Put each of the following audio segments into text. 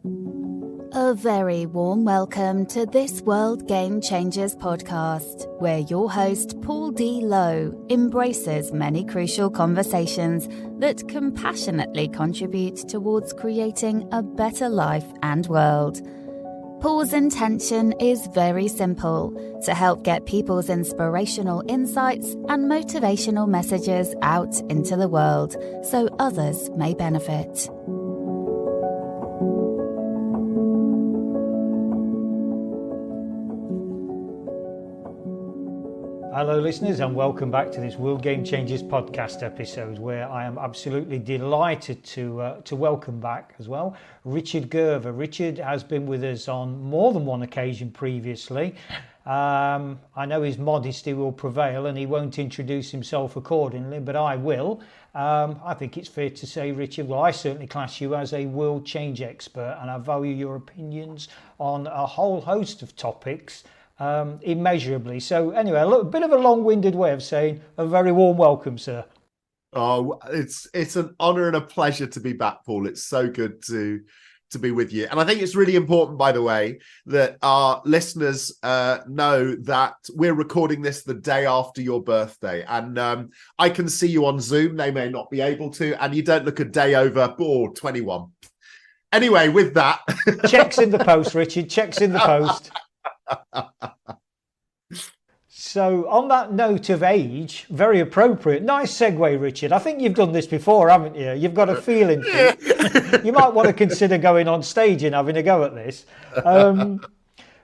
A very warm welcome to This World Game Changers podcast, where your host, Paul D. Lowe, embraces many crucial conversations that compassionately contribute towards creating a better life and world. Paul's intention is very simple: to help get people's inspirational insights and motivational messages out into the world so others may benefit. Hello listeners, and welcome back to this World Game Changers podcast episode, where I am absolutely delighted to welcome back as well Richard Gerver. Richard has been with us on more than one occasion previously. I know his modesty will prevail and he won't introduce himself accordingly, but I will. I think it's fair to say, Richard, well, I certainly class you as a world change expert, and I value your opinions on a whole host of topics immeasurably. So anyway, a little bit of a long-winded way of saying a very warm welcome, sir. Oh, it's an honor and a pleasure to be back, Paul. It's so good to be with you. And I think it's really important, by the way, that our listeners know that we're recording this the day after your birthday. And I can see you on Zoom. They may not be able to. And you don't look a day over 21. Anyway, with that. Checks in the post, Richard. Checks in the post. So on that note of age, very appropriate. Nice segue, Richard. I think you've done this before, haven't you? You've got a feeling for it. You might want to consider going on stage and having a go at this.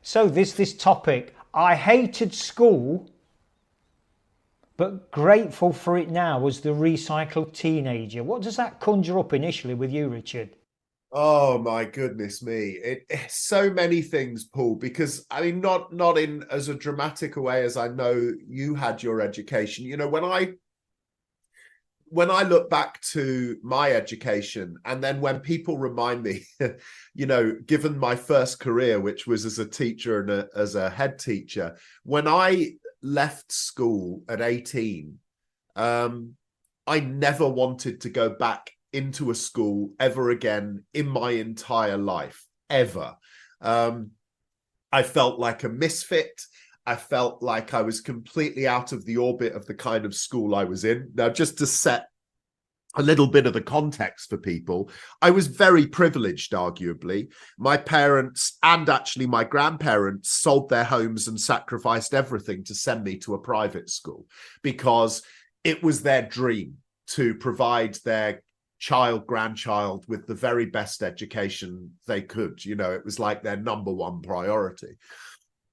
So this topic, I hated school, but grateful for it now as the recycled teenager. What does that conjure up initially with you, Richard? Oh my goodness me. It's so many things, Paul, because I mean, not in as a dramatic a way as I know you had your education. You know, when I look back to my education, and then when people remind me, you know, given my first career, which was as a teacher and as a head teacher, when I left school at 18, I never wanted to go back into a school ever again in my entire life, ever. I felt like a misfit. I felt like I was completely out of the orbit of the kind of school I was in. Now, just to set a little bit of the context for people, I was very privileged, arguably. My parents and actually my grandparents sold their homes and sacrificed everything to send me to a private school because it was their dream to provide their grandchild with the very best education they could. You know, it was like their number one priority.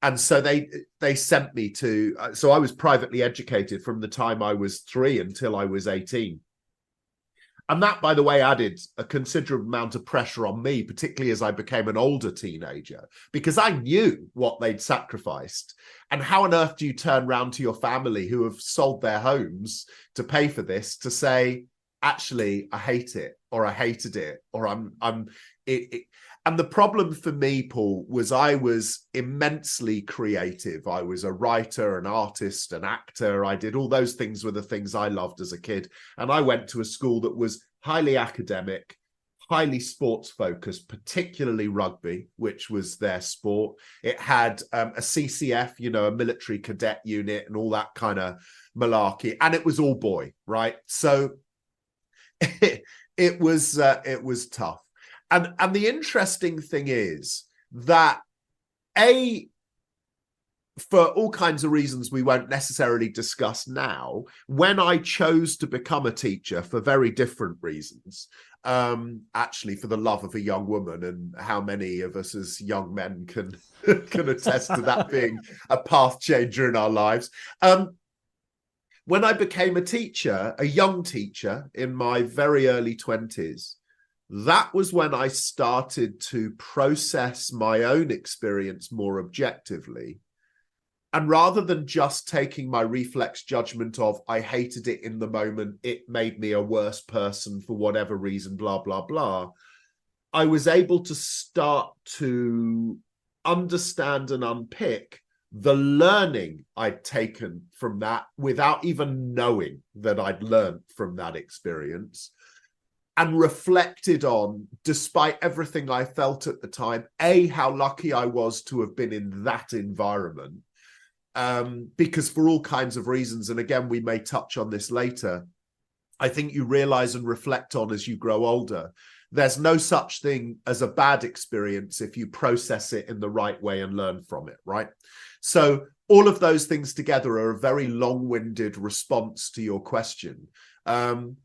And so they sent me to, so I was privately educated from the time I was 3 until I was 18. And that, by the way, added a considerable amount of pressure on me, particularly as I became an older teenager, because I knew what they'd sacrificed. And how on earth do you turn around to your family who have sold their homes to pay for this to say, actually, I hate it, or I hated it, or And the problem for me, Paul, was I was immensely creative. I was a writer, an artist, an actor. I did all those things were the things I loved as a kid. And I went to a school that was highly academic, highly sports focused, particularly rugby, which was their sport. It had a CCF, you know, a military cadet unit and all that kind of malarkey. And it was all boy, right? So it was tough. And the interesting thing is that for all kinds of reasons we won't necessarily discuss now, when I chose to become a teacher for very different reasons, actually for the love of a young woman, and how many of us as young men can attest to that being a path changer in our lives. When I became a teacher, a young teacher in my very early 20s, that was when I started to process my own experience more objectively. And rather than just taking my reflex judgment of, I hated it in the moment, it made me a worse person for whatever reason, blah, blah, blah, I was able to start to understand and unpick the learning I'd taken from that without even knowing that I'd learned from that experience. and reflected on, despite everything I felt at the time, how lucky I was to have been in that environment. Because for all kinds of reasons, and again, we may touch on this later, I think you realize and reflect on as you grow older, there's no such thing as a bad experience if you process it in the right way and learn from it, right? So all of those things together are a very long-winded response to your question. And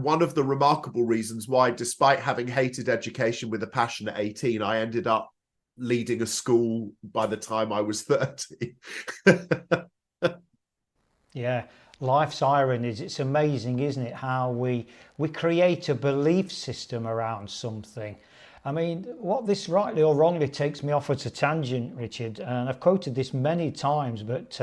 one of the remarkable reasons why, despite having hated education with a passion at 18, I ended up leading a school by the time I was 30. Yeah, life's irony is, it's amazing, isn't it, how we create a belief system around something. I mean, what this rightly or wrongly takes me off at a tangent, Richard, and I've quoted this many times, but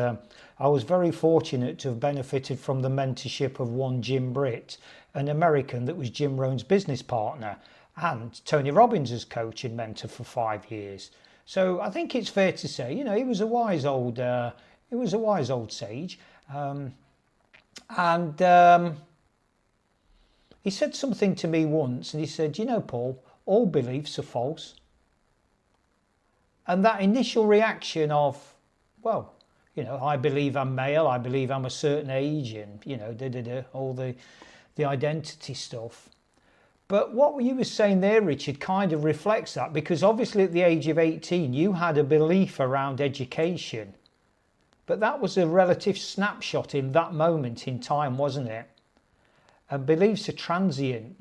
I was very fortunate to have benefited from the mentorship of one Jim Britt, an American that was Jim Rohn's business partner, and Tony Robbins' coach and mentor for 5 years. So I think it's fair to say, he was a wise old sage. He said something to me once, and he said, Paul, all beliefs are false. And that initial reaction of, well, I believe I'm male, I believe I'm a certain age, and, all the identity stuff. But what you were saying there, Richard, kind of reflects that, because obviously at the age of 18, you had a belief around education. But that was a relative snapshot in that moment in time, wasn't it? And beliefs are transient.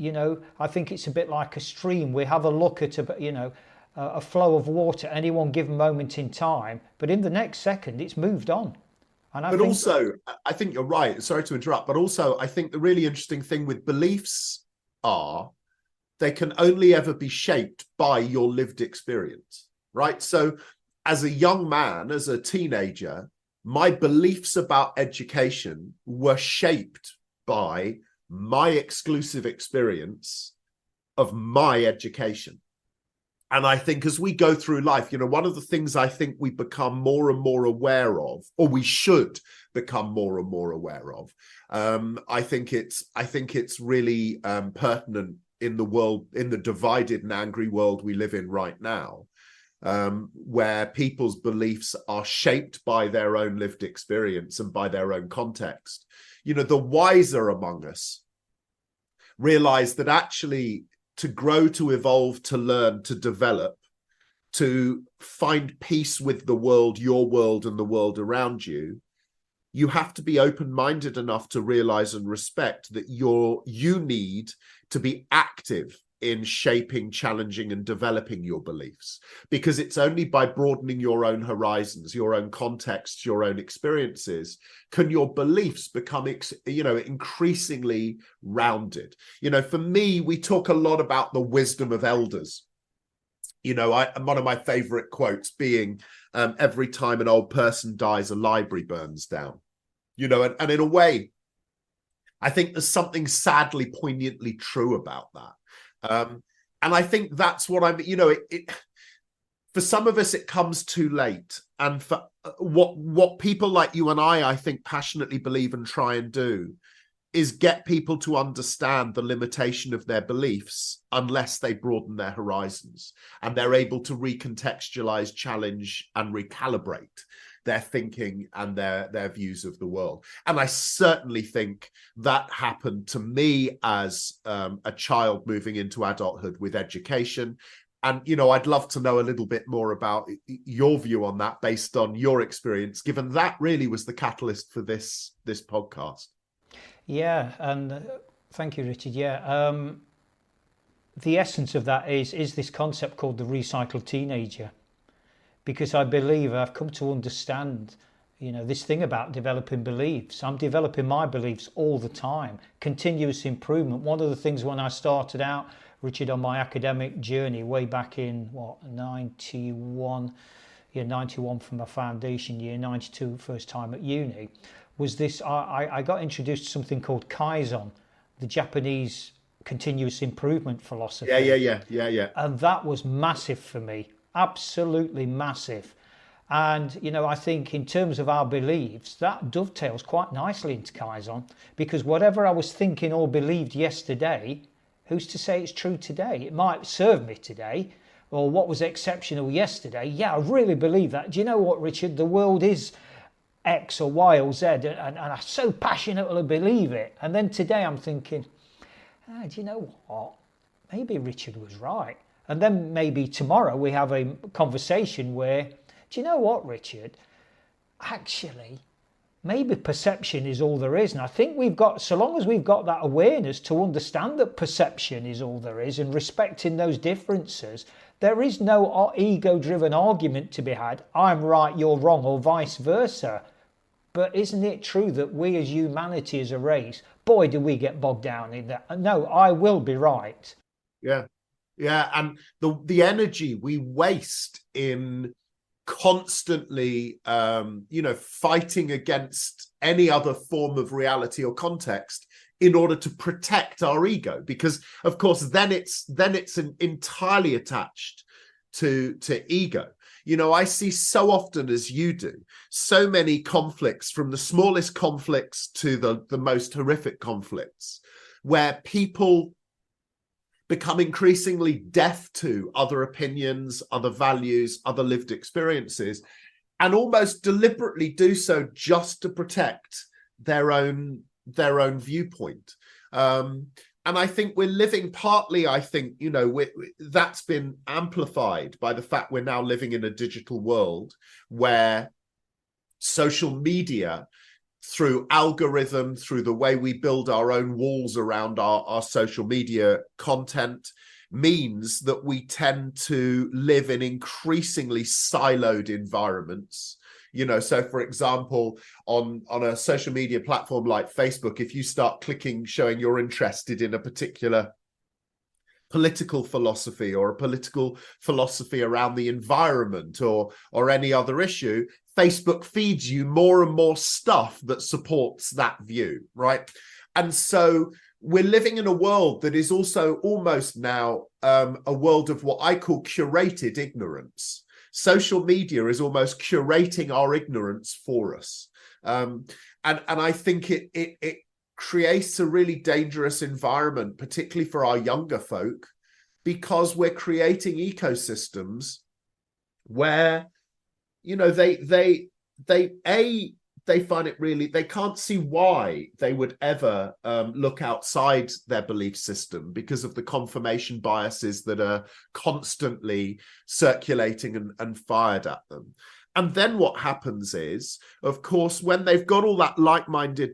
I think it's a bit like a stream. We have a look at a flow of water at any one given moment in time, but in the next second, it's moved on. And I think you're right. Sorry to interrupt, but also I think the really interesting thing with beliefs are they can only ever be shaped by your lived experience, right? So as a young man, as a teenager, my beliefs about education were shaped by my exclusive experience of my education. And I think as we go through life, one of the things I think we become more and more aware of, or we should become more and more aware of, I think it's really pertinent in the world, in the divided and angry world we live in right now, where people's beliefs are shaped by their own lived experience and by their own context. The wiser among us realize that actually to grow, to evolve, to learn, to develop, to find peace with the world, your world and the world around you, you have to be open-minded enough to realize and respect that you need to be active in shaping, challenging and developing your beliefs, because it's only by broadening your own horizons, your own contexts, your own experiences, can your beliefs become increasingly rounded. For me, we talk a lot about the wisdom of elders. One of my favorite quotes being, every time an old person dies, a library burns down. And in a way, I think there's something sadly poignantly true about that. And I think that's what for some of us, it comes too late. And for what people like you and I think passionately believe and try and do is get people to understand the limitation of their beliefs unless they broaden their horizons and they're able to recontextualize, challenge and recalibrate their thinking and their views of the world. And I certainly think that happened to me as a child moving into adulthood with education. And, I'd love to know a little bit more about your view on that based on your experience, given that really was the catalyst for this podcast. Yeah, and thank you, Richard. Yeah, the essence of that is this concept called the recycled teenager. Because I believe I've come to understand, this thing about developing beliefs. I'm developing my beliefs all the time. Continuous improvement. One of the things when I started out, Richard, on my academic journey way back in, 91? Yeah, 91 for my foundation year, 92 first time at uni, was this, I got introduced to something called Kaizen, the Japanese continuous improvement philosophy. Yeah. And that was massive for me. Absolutely massive. And I think in terms of our beliefs, that dovetails quite nicely into Kaizen, because whatever I was thinking or believed yesterday who's to say it's true today? It might serve me today, or what was exceptional yesterday. Yeah, I really believe that. Do you know what, Richard? The world is X or Y or Z, and I so passionately believe it. And then today I'm thinking, do you know what? Maybe Richard was right. And then maybe tomorrow we have a conversation where, do you know what, Richard? Actually, maybe perception is all there is. And I think we've got, so long as we've got that awareness to understand that perception is all there is and respecting those differences, there is no ego-driven argument to be had. I'm right, you're wrong, or vice versa. But isn't it true that we as humanity, as a race, boy, do we get bogged down in that. No, I will be right. Yeah. Yeah. And the energy we waste in constantly, fighting against any other form of reality or context in order to protect our ego, because of course, then it's entirely attached to ego. I see so often, as you do, so many conflicts, from the smallest conflicts to the most horrific conflicts, where people become increasingly deaf to other opinions, other values, other lived experiences, and almost deliberately do so just to protect their own viewpoint. And I think we're living partly, that's been amplified by the fact we're now living in a digital world where social media, through algorithm, through the way we build our own walls around our social media content, means that we tend to live in increasingly siloed environments. So for example, on a social media platform like Facebook, if you start clicking, showing you're interested in a particular political philosophy or a political philosophy around the environment or any other issue, Facebook feeds you more and more stuff that supports that view, right? And so we're living in a world that is also almost now a world of what I call curated ignorance. Social media is almost curating our ignorance for us. And I think it creates a really dangerous environment, particularly for our younger folk, because we're creating ecosystems where, they find it really, they can't see why they would ever look outside their belief system because of the confirmation biases that are constantly circulating and fired at them. And then what happens is, of course, when they've got all that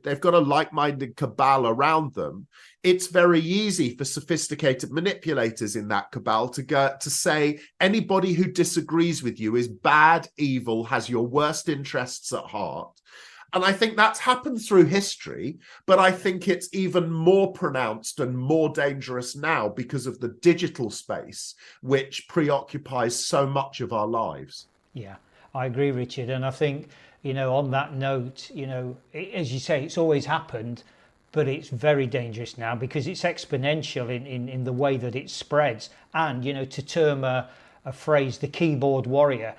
they've got a like-minded cabal around them, it's very easy for sophisticated manipulators in that cabal to say anybody who disagrees with you is bad, evil, has your worst interests at heart. And I think that's happened through history, but I think it's even more pronounced and more dangerous now because of the digital space, which preoccupies so much of our lives. Yeah, I agree, Richard. And I think, on that note, as you say, it's always happened, but it's very dangerous now because it's exponential in the way that it spreads. And, to term a phrase, the keyboard warrior,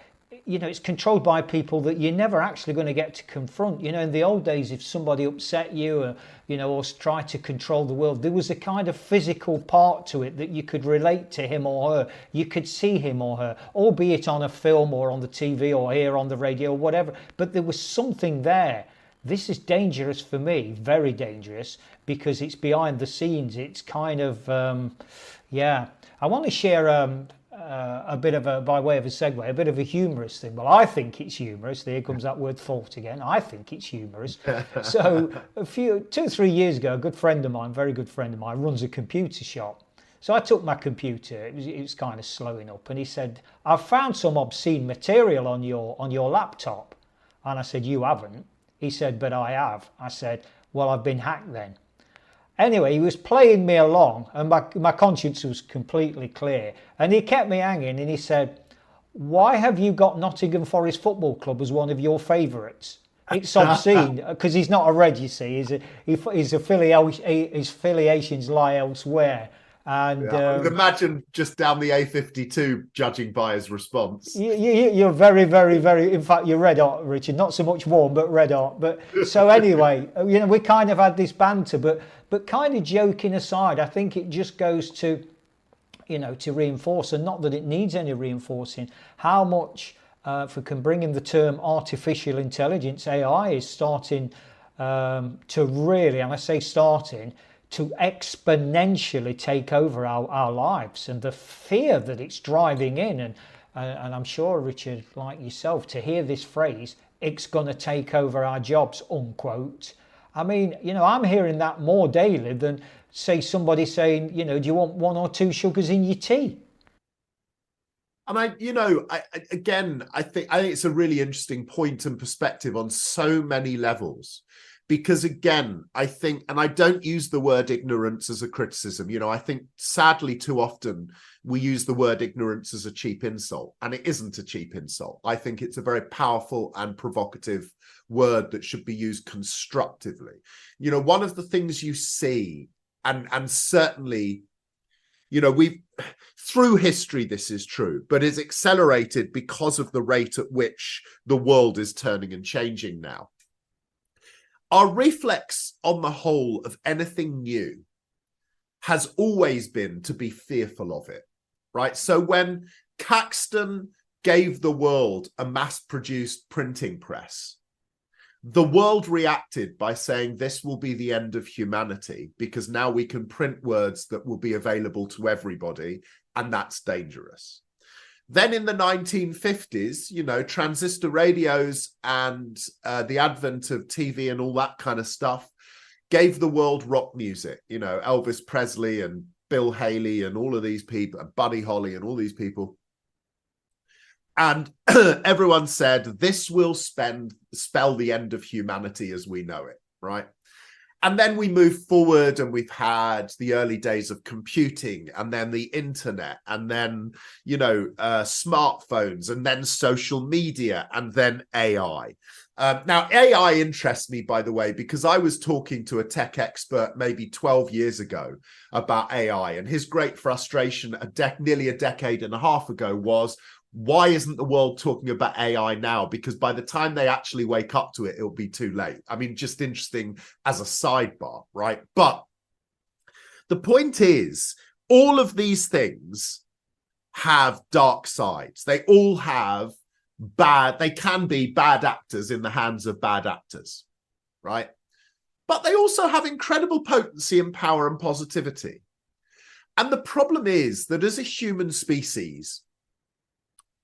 it's controlled by people that you're never actually going to get to confront. In the old days, if somebody upset you, or tried to control the world, there was a kind of physical part to it that you could relate to him or her. You could see him or her, albeit on a film or on the TV or here on the radio or whatever. But there was something there. This is dangerous for me, very dangerous, because it's behind the scenes. It's kind of, I want to share a bit of by way of a segue, a bit of a humorous thing. Well, I think it's humorous. There comes that word thought again. I think it's humorous. So 2-3 years ago, a good friend of mine, very good friend of mine, runs a computer shop. So I took my computer, it was kind of slowing up, and he said, "I've found some obscene material on your laptop." And I said, "You haven't?" He said, "But I have." I said, "Well, I've been hacked then." Anyway, he was playing me along and my conscience was completely clear. And he kept me hanging and he said, "Why have you got Nottingham Forest Football Club as one of your favourites?" It's obscene because he's not a Red, you see. His affiliations lie elsewhere. And I would imagine just down the A52, judging by his response. You're very, very, very, in fact, you're red hot, Richard, not so much warm, but red hot. But so anyway, we kind of had this banter, but kind of joking aside, I think it just goes to, to reinforce, and not that it needs any reinforcing, how much, if we can bring in the term artificial intelligence, AI is starting to really, and I say starting, to exponentially take over our lives, and the fear that it's driving in. And I'm sure, Richard, like yourself, to hear this phrase, it's going to take over our jobs, unquote. I mean, I'm hearing that more daily than, say, somebody saying, do you want 1 or 2 sugars in your tea? And I think it's a really interesting point and perspective on so many levels. Because again, I think, and I don't use the word ignorance as a criticism, I think sadly too often we use the word ignorance as a cheap insult, and it isn't a cheap insult. I think it's a very powerful and provocative word that should be used constructively. One of the things you see, and certainly, we've through history, this is true, but it's accelerated because of the rate at which the world is turning and changing now. Our reflex on the whole of anything new has always been to be fearful of it, right? So when Caxton gave the world a mass-produced printing press, the world reacted by saying this will be the end of humanity because now we can print words that will be available to everybody, and that's dangerous. Then in the 1950s, transistor radios and the advent of TV and all that kind of stuff gave the world rock music, Elvis Presley and Bill Haley and all of these people, and Buddy Holly and all these people. And everyone said, this will spell the end of humanity as we know it, right? And then we move forward and we've had the early days of computing, and then the internet, and then, smartphones, and then social media, and then AI. Now, AI interests me, by the way, because I was talking to a tech expert maybe 12 years ago about AI, and his great frustration nearly a decade and a half ago was, why isn't the world talking about AI now? Because by the time they actually wake up to it, it'll be too late. I mean, just interesting as a sidebar, right? But the point is, all of these things have dark sides. They all have they can be bad actors in the hands of bad actors, right? But they also have incredible potency and power and positivity. And the problem is that as a human species,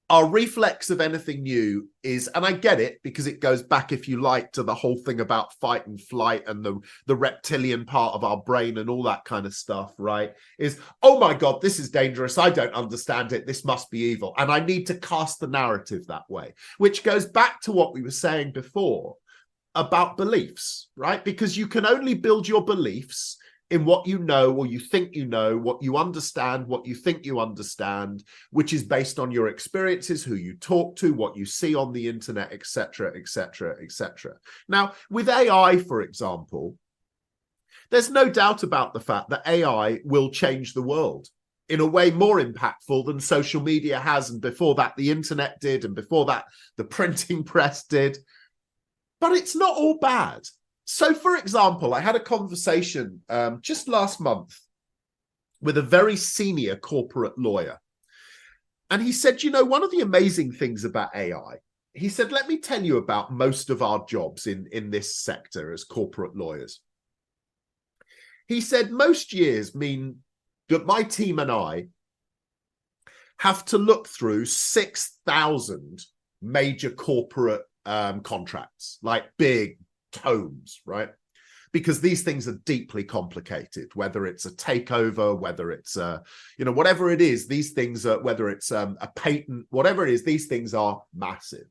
our reflex of anything new is, and I get it because it goes back, if you like, to the whole thing about fight and flight and the reptilian part of our brain and all that kind of stuff, right? Is, oh my God, this is dangerous. I don't understand it. This must be evil. And I need to cast the narrative that way, which goes back to what we were saying before about beliefs, right? Because you can only build your beliefs in what you know, or you think you know, what you understand, what you think you understand, which is based on your experiences, who you talk to, what you see on the internet, etc., etc., etc. Now, with AI, for example, there's no doubt about the fact that AI will change the world in a way more impactful than social media has, and before that, the internet did, and before that, the printing press did. But it's not all bad. So, for example, I had a conversation just last month with a very senior corporate lawyer. And he said, one of the amazing things about AI, he said, let me tell you about most of our jobs in this sector as corporate lawyers. He said, most years mean that my team and I have to look through 6,000 major corporate contracts, like big tomes, right? Because these things are deeply complicated, whether it's a takeover, whether it's whatever it is, these things are, whether it's a patent, whatever it is, these things are massive.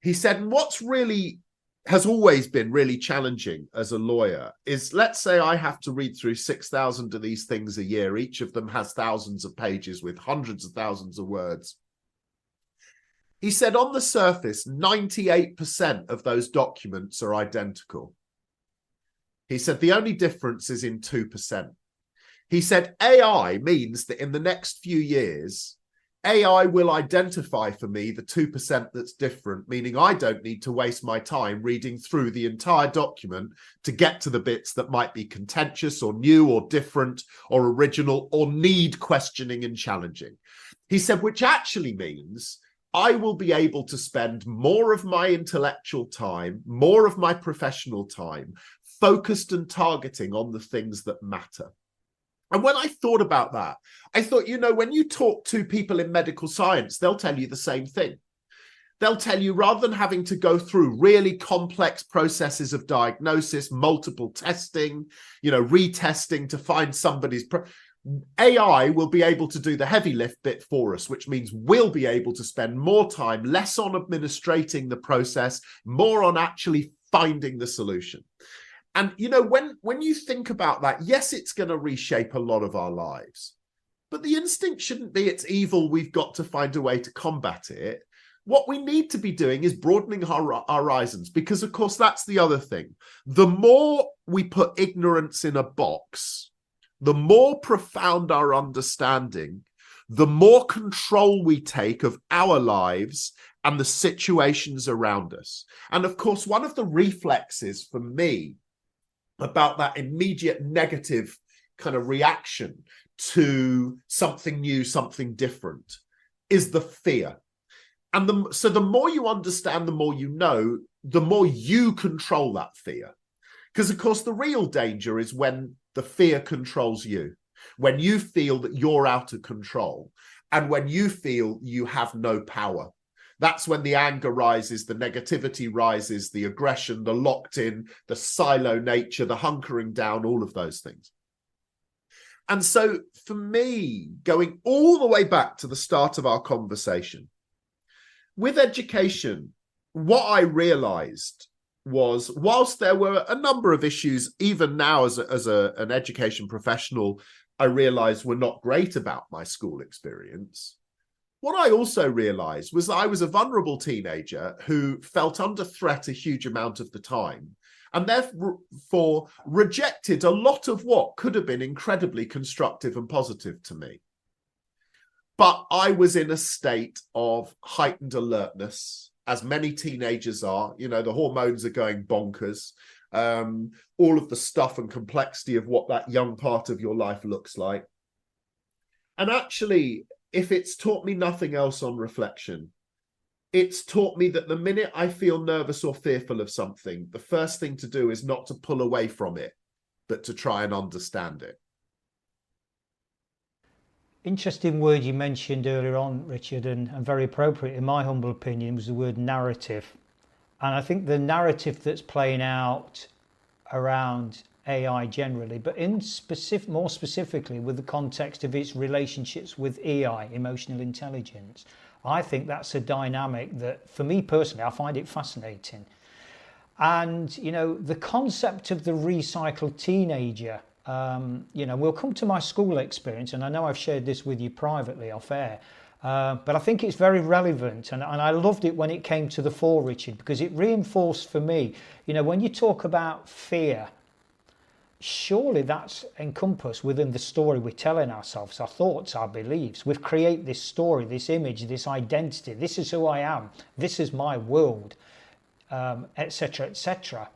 He said, what's really has always been really challenging as a lawyer is, let's say I have to read through 6,000 of these things a year. Each of them has thousands of pages with hundreds of thousands of words. He said, on the surface, 98% of those documents are identical. He said, the only difference is in 2%. He said, AI means that in the next few years, AI will identify for me the 2% that's different, meaning I don't need to waste my time reading through the entire document to get to the bits that might be contentious or new or different or original or need questioning and challenging. He said, which actually means I will be able to spend more of my intellectual time, more of my professional time, focused and targeting on the things that matter. And when I thought about that, I thought, when you talk to people in medical science, they'll tell you the same thing. They'll tell you, rather than having to go through really complex processes of diagnosis, multiple testing, retesting to find somebody's... AI will be able to do the heavy lift bit for us, which means we'll be able to spend more time, less on administrating the process, more on actually finding the solution. And, when you think about that, yes, it's going to reshape a lot of our lives, but the instinct shouldn't be it's evil, we've got to find a way to combat it. What we need to be doing is broadening our horizons, because, of course, that's the other thing. The more we put ignorance in a box, the more profound our understanding, the more control we take of our lives and the situations around us. And, of course, one of the reflexes for me about that immediate negative kind of reaction to something new, something different, is the fear. And so the more you understand, the more you know, the more you control that fear. Because, of course, the real danger is when the fear controls you, when you feel that you're out of control, and when you feel you have no power. That's when the anger rises, the negativity rises, the aggression, the locked in, the silo nature, the hunkering down, all of those things. And so for me, going all the way back to the start of our conversation, with education, what I realized was, whilst there were a number of issues, even now as an education professional, I realized were not great about my school experience. What I also realized was that I was a vulnerable teenager who felt under threat a huge amount of the time, and therefore rejected a lot of what could have been incredibly constructive and positive to me. But I was in a state of heightened alertness, as many teenagers are. The hormones are going bonkers. All of the stuff and complexity of what that young part of your life looks like. And actually, if it's taught me nothing else on reflection, it's taught me that the minute I feel nervous or fearful of something, the first thing to do is not to pull away from it, but to try and understand it. Interesting word you mentioned earlier on, Richard, and very appropriate in my humble opinion, was the word narrative. And I think the narrative that's playing out around AI generally, but more specifically with the context of its relationships with EI, emotional intelligence, I think that's a dynamic that, for me personally, I find it fascinating. And, the concept of the recycled teenager, we'll come to my school experience, and I know I've shared this with you privately off air, but I think it's very relevant, and I loved it when it came to the fore, Richard, because it reinforced for me, when you talk about fear, surely that's encompassed within the story we're telling ourselves, our thoughts, our beliefs. We create this story, this image, this identity. This is who I am. This is my world, etc.,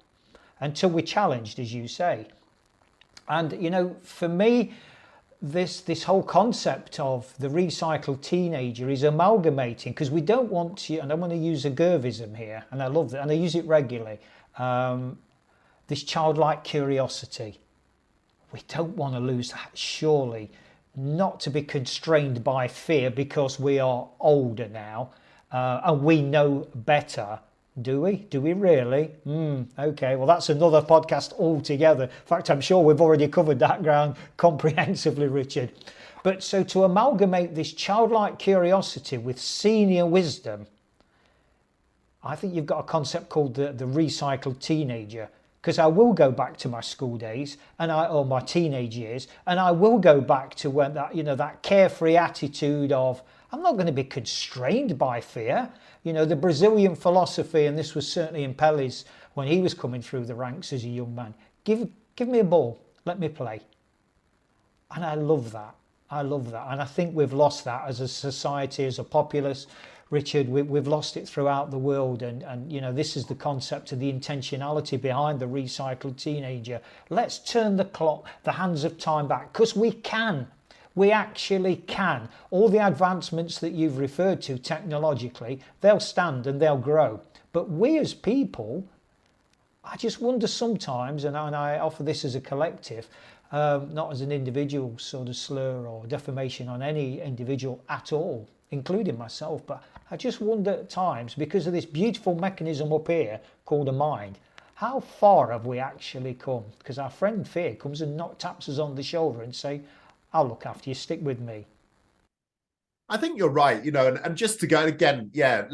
until we're challenged, as you say. And, for me, this whole concept of the recycled teenager is amalgamating, because we don't want to, and I'm going to use a Gervism here, and I love that, and I use it regularly, this childlike curiosity. We don't want to lose that, surely, not to be constrained by fear because we are older now, and we know better. Do we? Do we really? Okay, well, that's another podcast altogether. In fact, I'm sure we've already covered that ground comprehensively, Richard. But so to amalgamate this childlike curiosity with senior wisdom, I think you've got a concept called the recycled teenager. Because I will go back to my school days or my teenage years, and I will go back to when that carefree attitude of, I'm not going to be constrained by fear. The Brazilian philosophy, and this was certainly in Pellé's when he was coming through the ranks as a young man. Give me a ball, let me play. And I love that. And I think we've lost that as a society, as a populace. Richard, we've lost it throughout the world. And you know, this is the concept of the intentionality behind the recycled teenager. Let's turn the clock, the hands of time back, because we can. We actually can. All the advancements that you've referred to technologically, they'll stand and they'll grow. But we as people, I just wonder sometimes, and I offer this as a collective, not as an individual sort of slur or defamation on any individual at all, including myself, but I just wonder at times, because of this beautiful mechanism up here called a mind, how far have we actually come? Because our friend fear comes and taps us on the shoulder and say, I'll look after you, stick with me. I think you're right, you know, and just to go again, yeah,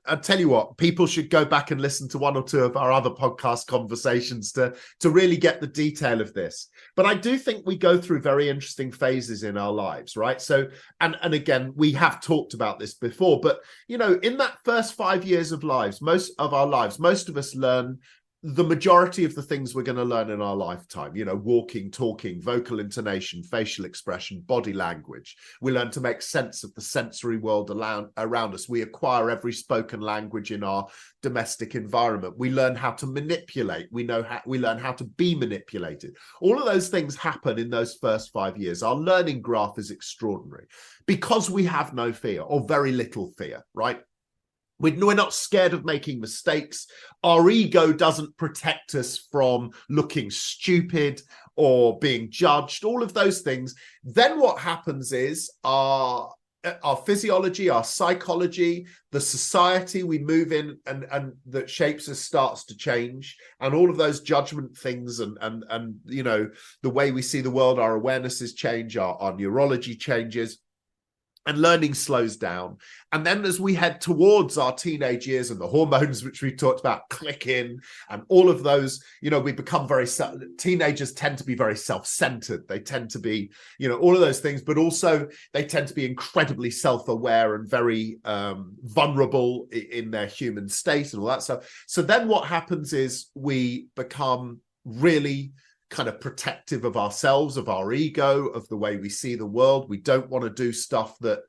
I'll tell you what, people should go back and listen to one or two of our other podcast conversations to really get the detail of this. But I do think we go through very interesting phases in our lives, right? So, and again, we have talked about this before, but, you know, in that first 5 years of most of us learn the majority of the things we're going to learn in our lifetime, you know, walking, talking, vocal intonation, facial expression, body language. We learn to make sense of the sensory world around us. We acquire every spoken language in our domestic environment. We learn how to manipulate. We learn how to be manipulated. All of those things happen in those first 5 years. Our learning graph is extraordinary because we have no fear or very little fear, right? We're not scared of making mistakes. Our ego doesn't protect us from looking stupid or being judged, all of those things. Then what happens is our physiology, our psychology, the society we move in and that shapes us starts to change. And all of those judgment things and you know, the way we see the world, our awarenesses change, our neurology changes. And learning slows down. And then as we head towards our teenage years and the hormones, which we talked about, click in and all of those, you know, we become teenagers tend to be very self-centered. They tend to be, you know, all of those things, but also they tend to be incredibly self-aware and very vulnerable in their human state and all that stuff. So then what happens is we become really kind of protective of ourselves, of our ego, of the way we see the world. We don't want to do stuff that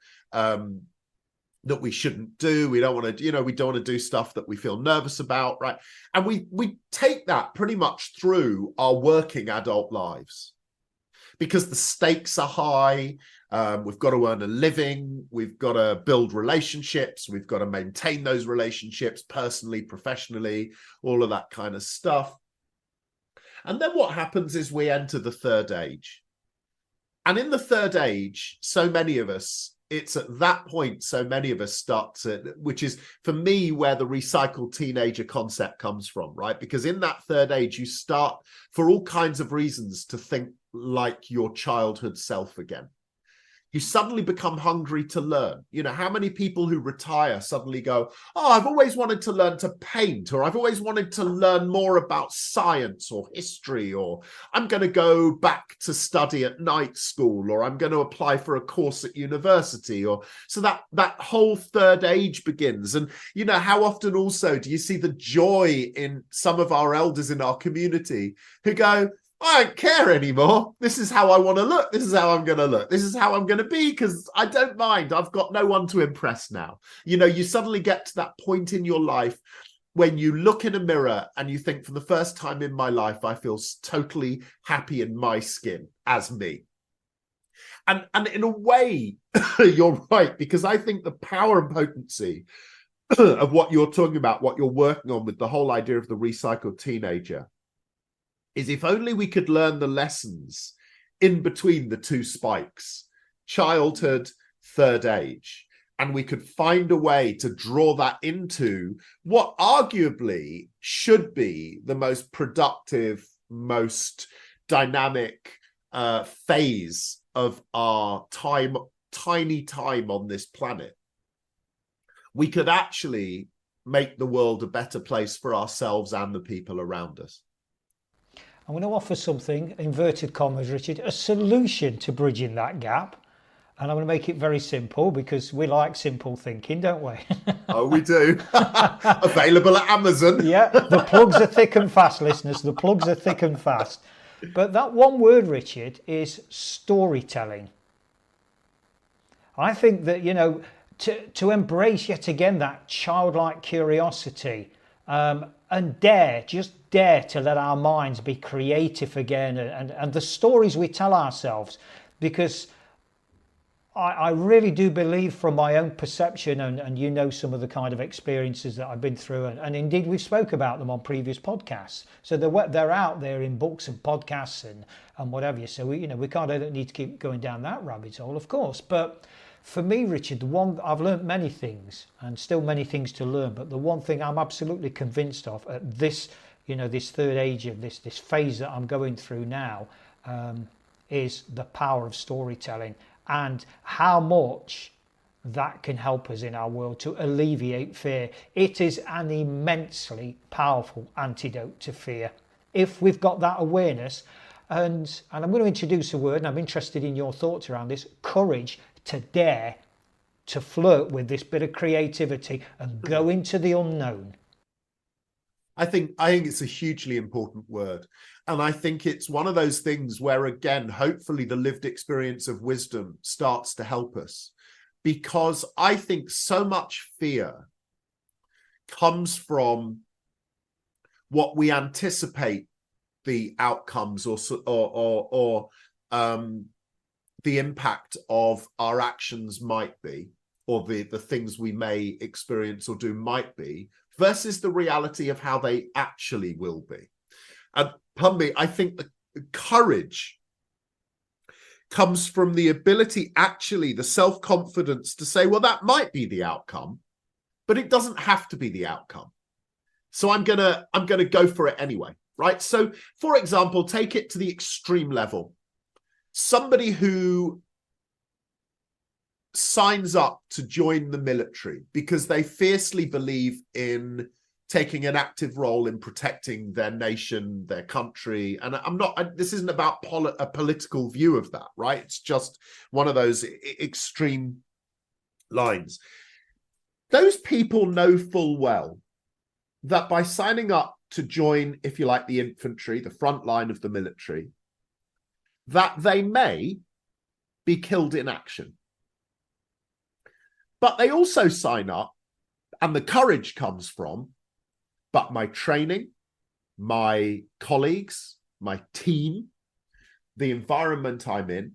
we shouldn't do. We don't want to, you know, we don't want to do stuff that we feel nervous about, right? And we take that pretty much through our working adult lives because the stakes are high. We've got to earn a living. We've got to build relationships. We've got to maintain those relationships personally, professionally, all of that kind of stuff. And then what happens is we enter the third age. And in the third age, so many of us, it's at that point, so many of us start to, which is for me where the recycled teenager concept comes from, right? Because in that third age, you start for all kinds of reasons to think like your childhood self again. You suddenly become hungry to learn. You know, how many people who retire suddenly go, oh, I've always wanted to learn to paint, or I've always wanted to learn more about science or history, or I'm going to go back to study at night school, or I'm going to apply for a course at university. Or so that whole third age begins. And, you know, how often also do you see the joy in some of our elders in our community who go, I don't care anymore. This is how I want to look. This is how I'm going to look. This is how I'm going to be because I don't mind. I've got no one to impress now. You know, you suddenly get to that point in your life when you look in a mirror and you think, for the first time in my life, I feel totally happy in my skin as me. And in a way, you're right, because I think the power and potency of what you're talking about, what you're working on with the whole idea of the recycled teenager, is if only we could learn the lessons in between the two spikes, childhood, third age, and we could find a way to draw that into what arguably should be the most productive, most dynamic phase of our tiny time on this planet, we could actually make the world a better place for ourselves and the people around us. I'm going to offer something, inverted commas, Richard, a solution to bridging that gap. And I'm going to make it very simple because we like simple thinking, don't we? Oh, we do. Available at Amazon. Yeah, the plugs are thick and fast, listeners. The plugs are thick and fast. But that one word, Richard, is storytelling. I think that, to embrace yet again that childlike curiosity, and just dare to let our minds be creative again, and the stories we tell ourselves, because I really do believe, from my own perception, and some of the kind of experiences that I've been through, and indeed we've spoke about them on previous podcasts. So they're out there in books and podcasts and whatever. So we don't need to keep going down that rabbit hole, of course. But for me, Richard, the one I've learned many things, and still many things to learn. But the one thing I'm absolutely convinced of at this, this third age of this phase that I'm going through now, is the power of storytelling, and how much that can help us in our world to alleviate fear. It is an immensely powerful antidote to fear if we've got that awareness. And I'm going to introduce a word, and I'm interested in your thoughts around this: courage to dare to flirt with this bit of creativity and go into the unknown. I think it's a hugely important word. And I think it's one of those things where, again, hopefully the lived experience of wisdom starts to help us. Because I think so much fear comes from what we anticipate the outcomes or the impact of our actions might be, or the things we may experience or do might be, versus the reality of how they actually will be. And Pumby, I think the courage comes from the ability, actually, the self-confidence to say, well, that might be the outcome, but it doesn't have to be the outcome. So I'm gonna go for it anyway, right? So, for example, take it to the extreme level. Somebody who signs up to join the military because they fiercely believe in taking an active role in protecting their nation, their country. And this isn't about a political view of that, right? It's just one of those extreme lines. Those people know full well that by signing up to join, if you like, the infantry, the front line of the military, that they may be killed in action. But they also sign up, and the courage comes from, but my training, my colleagues, my team, the environment I'm in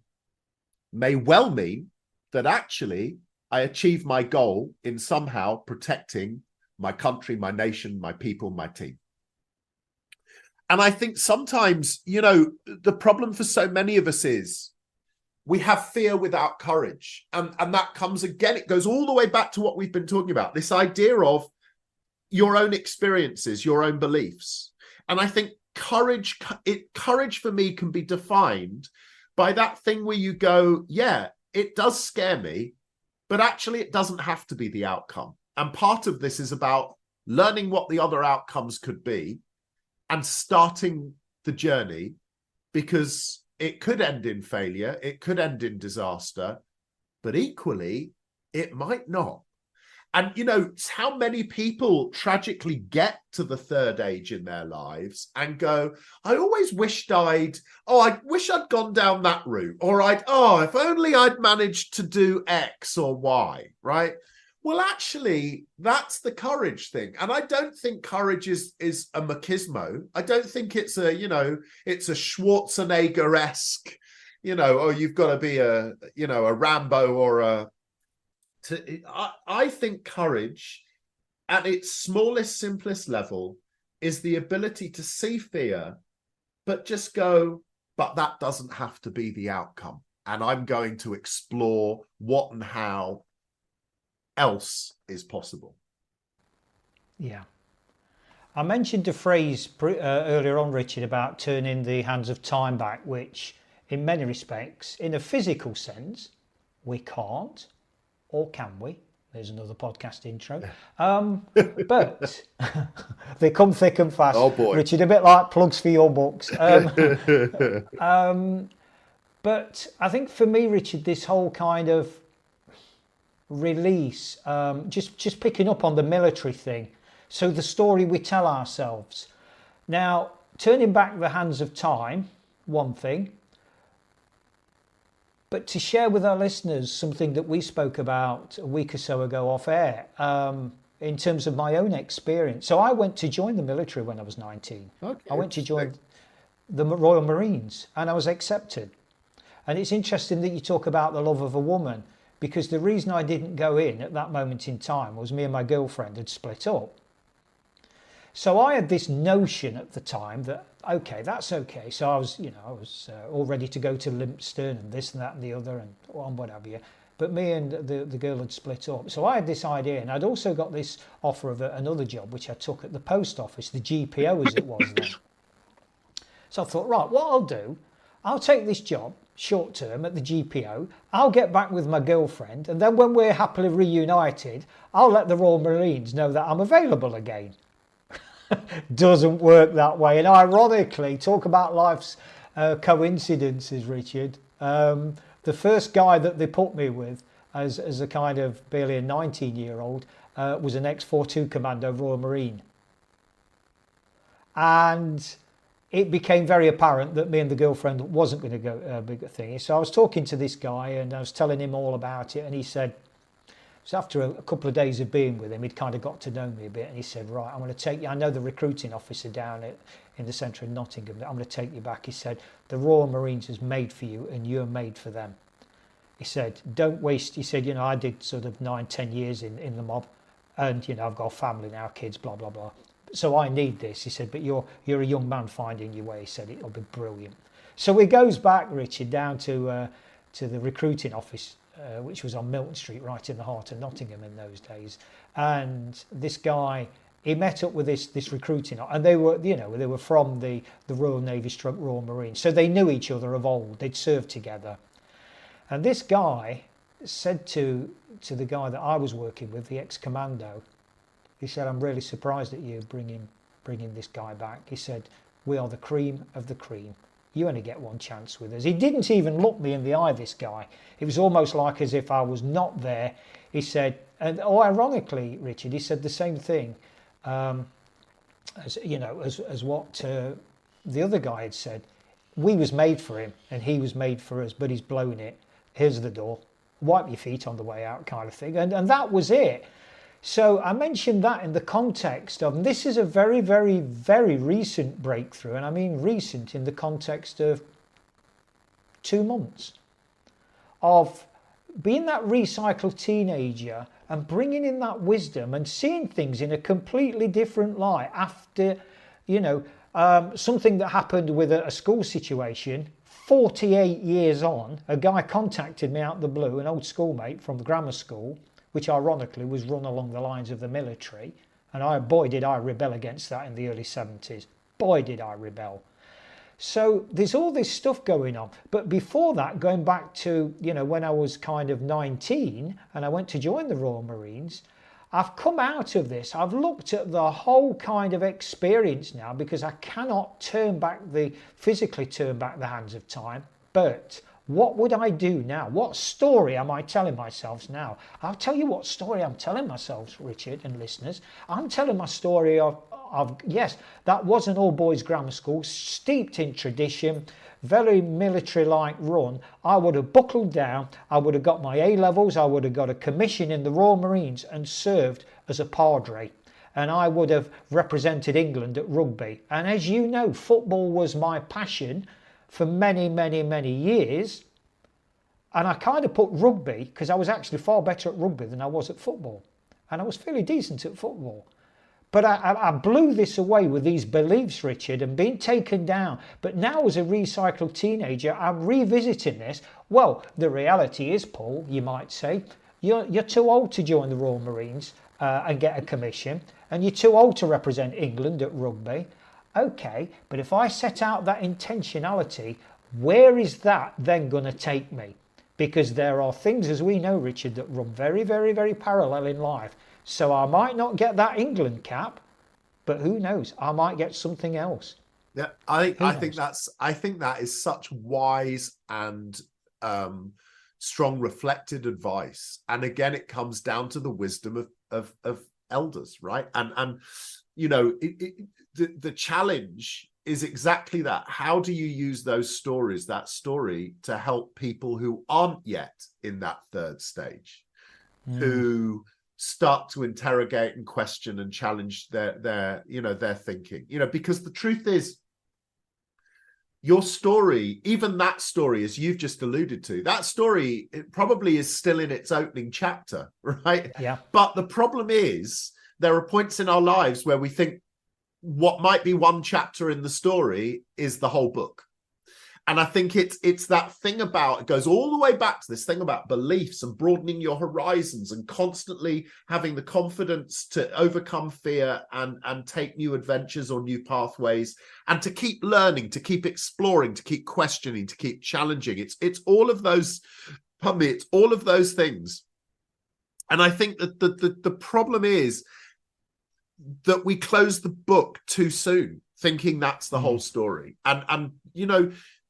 may well mean that actually I achieve my goal in somehow protecting my country, my nation, my people, my team. And I think sometimes, the problem for so many of us is we have fear without courage. And that comes again, it goes all the way back to what we've been talking about, this idea of your own experiences, your own beliefs. And I think courage for me can be defined by that thing where you go, yeah, it does scare me, but actually it doesn't have to be the outcome. And part of this is about learning what the other outcomes could be and starting the journey, because it could end in failure, it could end in disaster, but equally, it might not. And, how many people tragically get to the third age in their lives and go, I always wished I wish I'd gone down that route, or if only I'd managed to do X or Y, right? Well, actually, that's the courage thing. And I don't think courage is a machismo. I don't think it's it's a Schwarzenegger-esque, you've got to be a Rambo or I think courage at its smallest, simplest level is the ability to see fear, but just go, but that doesn't have to be the outcome. And I'm going to explore what and how else is possible. Yeah. I mentioned a phrase earlier on, Richard, about turning the hands of time back, which in many respects, in a physical sense, we can't. Or can we? There's another podcast intro. But they come thick and fast. Oh boy. Richard, a bit like plugs for your books. But I think for me, Richard, this whole kind of release, just picking up on the military thing. So the story we tell ourselves. Now, turning back the hands of time, one thing. But to share with our listeners something that we spoke about a week or so ago off air, in terms of my own experience. So I went to join the military when I was 19. Okay. I went to join the Royal Marines and I was accepted. And it's interesting that you talk about the love of a woman, because the reason I didn't go in at that moment in time was me and my girlfriend had split up. So I had this notion at the time that, okay, that's okay. So I was, all ready to go to Limpstone and this and that and the other and what have you. But me and the girl had split up. So I had this idea, and I'd also got this offer of another job, which I took at the post office, the GPO as it was then. So I thought, right, what I'll do, I'll take this job short term at the GPO, I'll get back with my girlfriend, and then when we're happily reunited, I'll let the Royal Marines know that I'm available again. Doesn't work that way. And ironically, talk about life's coincidences, Richard. The first guy that they put me with as a kind of barely a 19-year-old was an ex-42 Commando Royal Marine. And it became very apparent that me and the girlfriend wasn't going to go a bigger thing. So I was talking to this guy and I was telling him all about it. And he said, so after a couple of days of being with him, he'd kind of got to know me a bit. And he said, right, I'm going to take you. I know the recruiting officer down in the centre of Nottingham. I'm going to take you back. He said, the Royal Marines is made for you and you're made for them. He said, don't waste. He said, I did sort of 9-10 years in the mob. And, I've got a family now, kids, blah, blah, blah. So I need this. He said, but you're a young man finding your way. He said, it'll be brilliant. So he goes back, Richard, down to the recruiting office, which was on Milton Street, right in the heart of Nottingham in those days. And this guy, he met up with this recruiting, and they were from the Royal Navy / Royal Marines. So they knew each other of old. They'd served together. And this guy said to the guy that I was working with, the ex-commando, he said, I'm really surprised at you bringing this guy back. He said, we are the cream of the cream. You only get one chance with us. He didn't even look me in the eye, this guy. It was almost like as if I was not there. He said, and ironically, Richard, he said the same thing as what the other guy had said. We was made for him and he was made for us, but he's blown it. Here's the door. Wipe your feet on the way out, kind of thing. And that was it. So I mentioned that in the context of, and this is a very, very, very recent breakthrough, and I mean recent in the context of 2 months, of being that recycled teenager and bringing in that wisdom and seeing things in a completely different light after, something that happened with a school situation. 48 years on, a guy contacted me out of the blue, an old schoolmate from the grammar school, which ironically was run along the lines of the military. And boy, did I rebel against that in the early 70s. Boy, did I rebel. So there's all this stuff going on. But before that, going back to, when I was kind of 19 and I went to join the Royal Marines, I've come out of this. I've looked at the whole kind of experience now, because I cannot physically turn back the hands of time. But what would I do now? What story am I telling myself now? I'll tell you what story I'm telling myself, Richard and listeners. I'm telling my story of yes, that was an all-boys grammar school, steeped in tradition, very military-like run. I would have buckled down. I would have got my A-levels. I would have got a commission in the Royal Marines and served as a padre. And I would have represented England at rugby. And as you know, football was my passion for many, many, many years. And I kind of put rugby, because I was actually far better at rugby than I was at football. And I was fairly decent at football. But I blew this away with these beliefs, Richard, and being taken down. But now as a recycled teenager, I'm revisiting this. Well, the reality is, Paul, you might say, you're too old to join the Royal Marines and get a commission. And you're too old to represent England at rugby. Okay, but if I set out that intentionality, where is that then going to take me? Because there are things, as we know, Richard, that run very, very, very parallel in life. So I might not get that England cap, but who knows? I might get something else. Yeah, I think that is such wise and strong reflected advice. And again, it comes down to the wisdom of elders, right? And the challenge exactly that. How do you use that story, to help people who aren't yet in that third stage, who start to interrogate and question and challenge their thinking? Because the truth is, your story, even that story, as you've just alluded to, that story, it probably is still in its opening chapter, right? Yeah. But the problem is, there are points in our lives where we think what might be one chapter in the story is the whole book. And I think it's that thing about, it goes all the way back to this thing about beliefs and broadening your horizons and constantly having the confidence to overcome fear and take new adventures or new pathways, and to keep learning, to keep exploring, to keep questioning, to keep challenging. It's all of those, it's all of those things. And I think that the problem is that we close the book too soon, thinking that's the whole story. And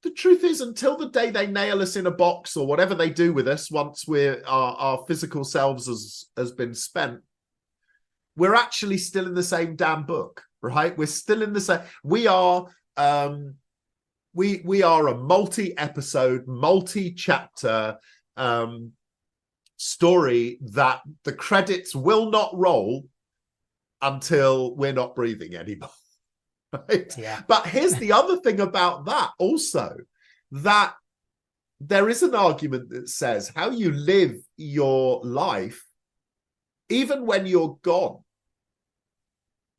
the truth is, until the day they nail us in a box or whatever they do with us, once our physical selves has been spent, we're actually still in the same damn book, right? We're still in the same. We are we are a multi-episode, multi-chapter story that the credits will not roll until we're not breathing anymore. Right? Yeah. But here's the other thing about that also, that there is an argument that says how you live your life, even when you're gone,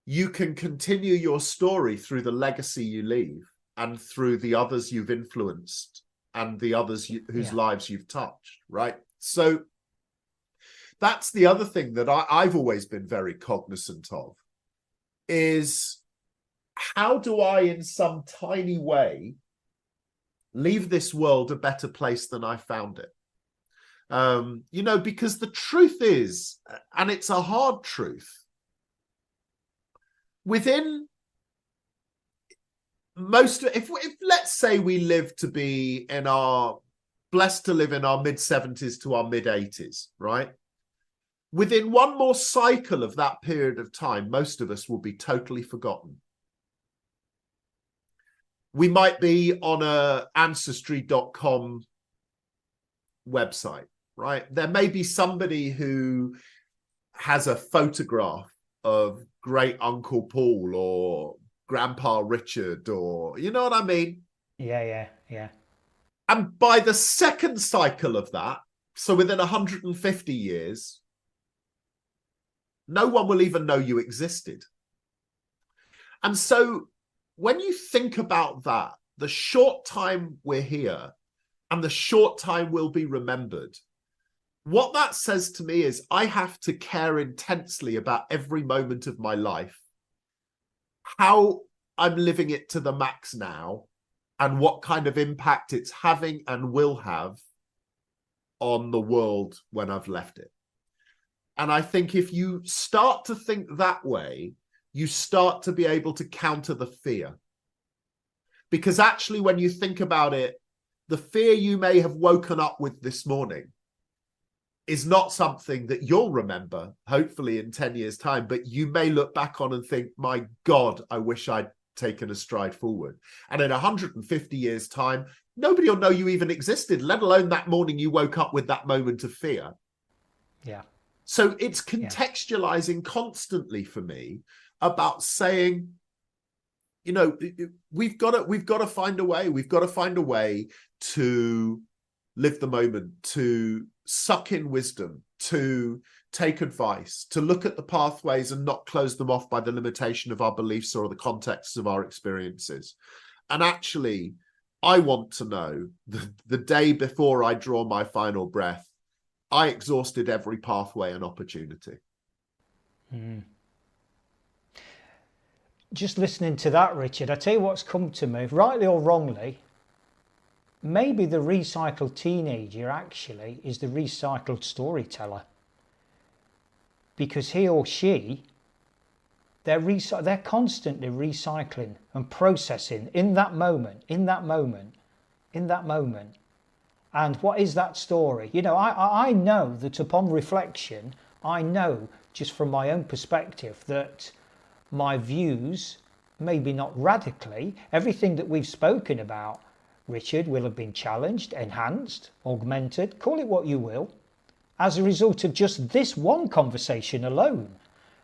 you can continue your story through the legacy you leave and through the others you've influenced and the others whose lives you've touched, right? So that's the other thing that I've always been very cognizant of, is how do I, in some tiny way, leave this world a better place than I found it? Because the truth is, and it's a hard truth, within most, if let's say we live to be blessed to live in our mid-70s to our mid-80s, right? Within one more cycle of that period of time, most of us will be totally forgotten. We might be on a ancestry.com website, right? There may be somebody who has a photograph of great Uncle Paul or Grandpa Richard, or you know what I mean? Yeah. And by the second cycle of that, so within 150 years, no one will even know you existed. And so when you think about that, the short time we're here and the short time we'll be remembered, what that says to me is I have to care intensely about every moment of my life, how I'm living it to the max now, and what kind of impact it's having and will have on the world when I've left it. And I think if you start to think that way, you start to be able to counter the fear. Because actually, when you think about it, the fear you may have woken up with this morning is not something that you'll remember, hopefully in 10 years' time, but you may look back on and think, my God, I wish I'd taken a stride forward. And in 150 years' time, nobody will know you even existed, let alone that morning you woke up with that moment of fear. Yeah. So it's contextualizing constantly for me about saying, we've got to find a way. We've got to find a way to live the moment, to suck in wisdom, to take advice, to look at the pathways and not close them off by the limitation of our beliefs or the contexts of our experiences. And actually, I want to know the day before I draw my final breath, I exhausted every pathway and opportunity. Just listening to that, Richard, I tell you what's come to me, rightly or wrongly, maybe the recycled teenager actually is the recycled storyteller. Because he or she, they're constantly recycling and processing in that moment. And what is that story? I know that upon reflection, I know just from my own perspective that my views maybe not radically. Everything that we've spoken about, Richard, will have been challenged, enhanced, augmented, call it what you will, as a result of just this one conversation alone.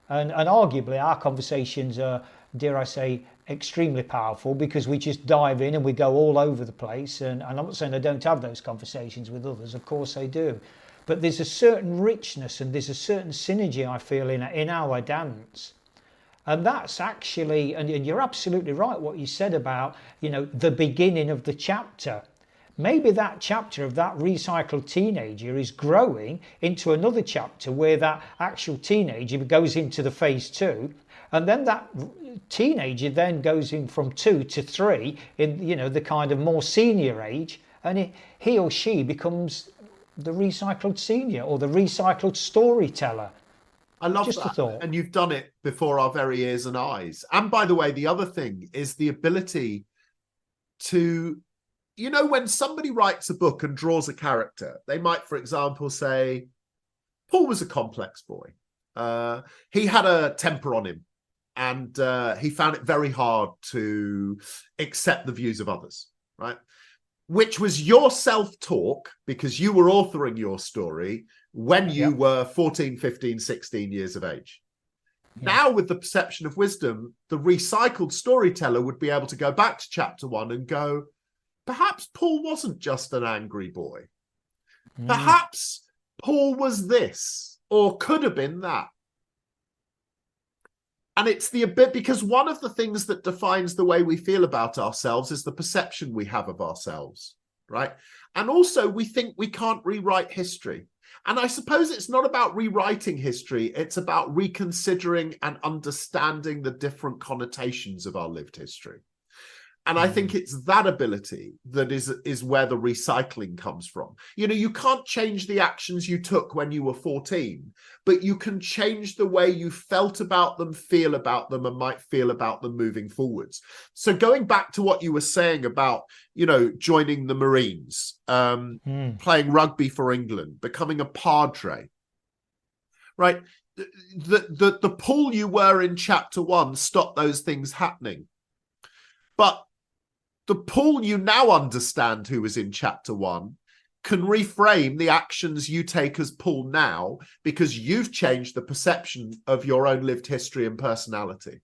And arguably our conversations are, dare I say, extremely powerful, because we just dive in and we go all over the place. And I'm not saying I don't have those conversations with others, of course I do. But there's a certain richness and there's a certain synergy I feel in our dance. And that's actually, and you're absolutely right what you said about, the beginning of the chapter. Maybe that chapter of that recycled teenager is growing into another chapter where that actual teenager goes into the phase 2, and then that teenager then goes in from 2 to 3 in the kind of more senior age, and he or she becomes the recycled senior or the recycled storyteller. I love Just that. a thought. And you've done it before our very ears and eyes. And by the way, the other thing is the ability to, when somebody writes a book and draws a character, they might, for example, say, Paul was a complex boy. He had a temper on him, and he found it very hard to accept the views of others, right? Which was your self-talk, because you were authoring your story when you were 14, 15, 16 years of age. Yeah. Now, with the perception of wisdom, the recycled storyteller would be able to go back to chapter 1 and go, perhaps Paul wasn't just an angry boy. Perhaps Paul was this, or could have been that. And it's because one of the things that defines the way we feel about ourselves is the perception we have of ourselves, right? And also we think we can't rewrite history. And I suppose it's not about rewriting history. It's about reconsidering and understanding the different connotations of our lived history. And I think it's that ability that is where the recycling comes from. You can't change the actions you took when you were 14, but you can change the way you felt about them, feel about them, and might feel about them moving forwards. So going back to what you were saying about, joining the Marines, playing rugby for England, becoming a padre, right? The Paul you were in chapter 1 stopped those things happening. But the Paul you now understand, who was in chapter 1, can reframe the actions you take as Paul now, because you've changed the perception of your own lived history and personality.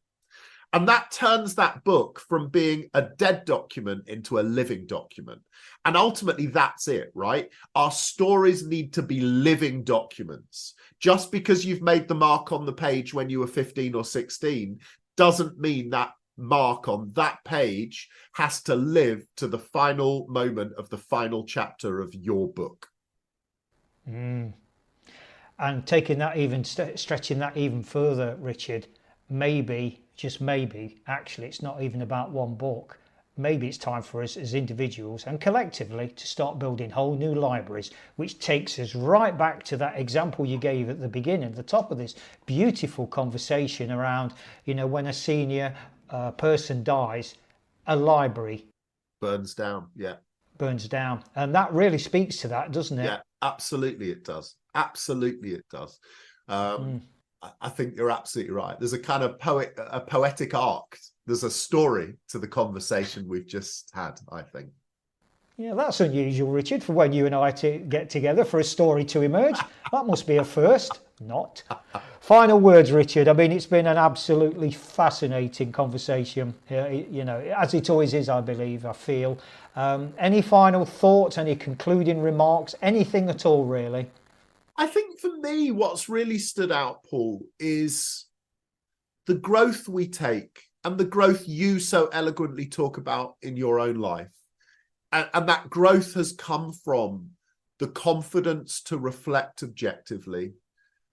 And that turns that book from being a dead document into a living document. And ultimately, that's it, right? Our stories need to be living documents. Just because you've made the mark on the page when you were 15 or 16 doesn't mean that mark on that page has to live to the final moment of the final chapter of your book. And taking that stretching that even further, Richard, maybe, just maybe, actually it's not even about one book. Maybe it's time for us as individuals and collectively to start building whole new libraries, which takes us right back to that example you gave at the beginning, the top of this beautiful conversation around, when a senior person dies, a library burns down. And that really speaks to that, doesn't it? Yeah, absolutely it does. I think you're absolutely right. There's a kind of poetic arc. There's a story to the conversation we've just had, I think. Yeah, that's unusual, Richard, for when you and I get together for a story to emerge. That must be a first. Not. Final words, Richard. I mean, it's been an absolutely fascinating conversation, as it always is, I believe, I feel. Any final thoughts, any concluding remarks, anything at all, really? I think for me, what's really stood out, Paul, is the growth we take and the growth you so eloquently talk about in your own life. And that growth has come from the confidence to reflect objectively,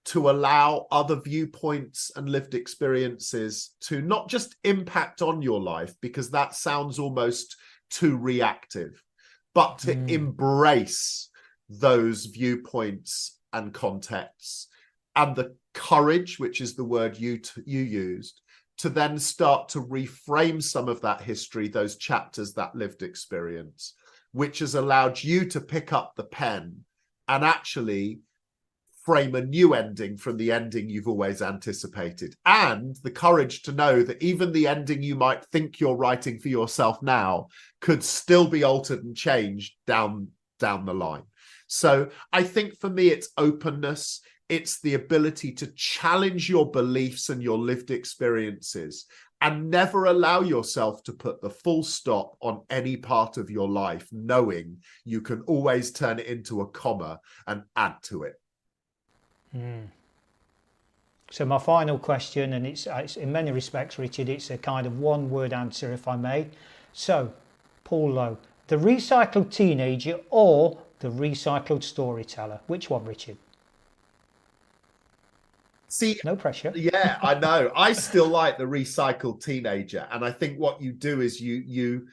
to allow other viewpoints and lived experiences to not just impact on your life, because that sounds almost too reactive, but to embrace those viewpoints and contexts, and the courage, which is the word you used, to then start to reframe some of that history, those chapters, that lived experience, which has allowed you to pick up the pen and actually frame a new ending from the ending you've always anticipated, and the courage to know that even the ending you might think you're writing for yourself now could still be altered and changed down the line. So I think for me, it's openness. It's the ability to challenge your beliefs and your lived experiences and never allow yourself to put the full stop on any part of your life, knowing you can always turn it into a comma and add to it. So my final question, and it's in many respects, Richard, it's a kind of one-word answer, if I may. So, Paul Lowe, the recycled teenager or the recycled storyteller? Which one, Richard? See, no pressure. Yeah, I know. I still like the recycled teenager, and I think what you do is you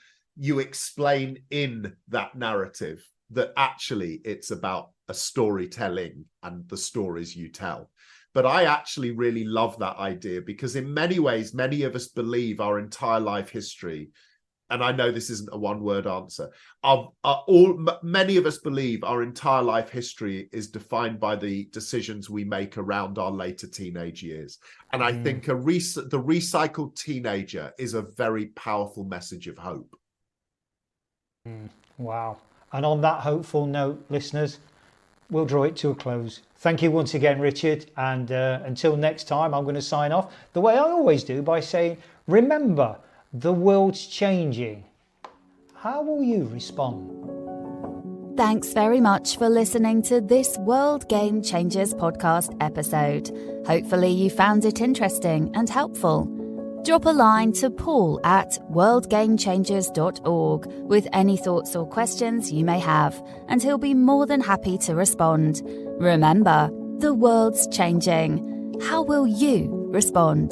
explain in that narrative that actually it's about a storytelling and the stories you tell. But I actually really love that idea, because in many ways, many of us believe our entire life history, and I know this isn't a one-word answer, many of us believe our entire life history is defined by the decisions we make around our later teenage years. And I think the recycled teenager is a very powerful message of hope. Wow. And on that hopeful note, listeners, we'll draw it to a close. Thank you once again, Richard. And until next time, I'm going to sign off the way I always do, by saying, remember, the world's changing. How will you respond? Thanks very much for listening to this World Game Changers podcast episode. Hopefully you found it interesting and helpful. Drop a line to Paul at worldgamechangers.org with any thoughts or questions you may have, and he'll be more than happy to respond. Remember, the world's changing. How will you respond?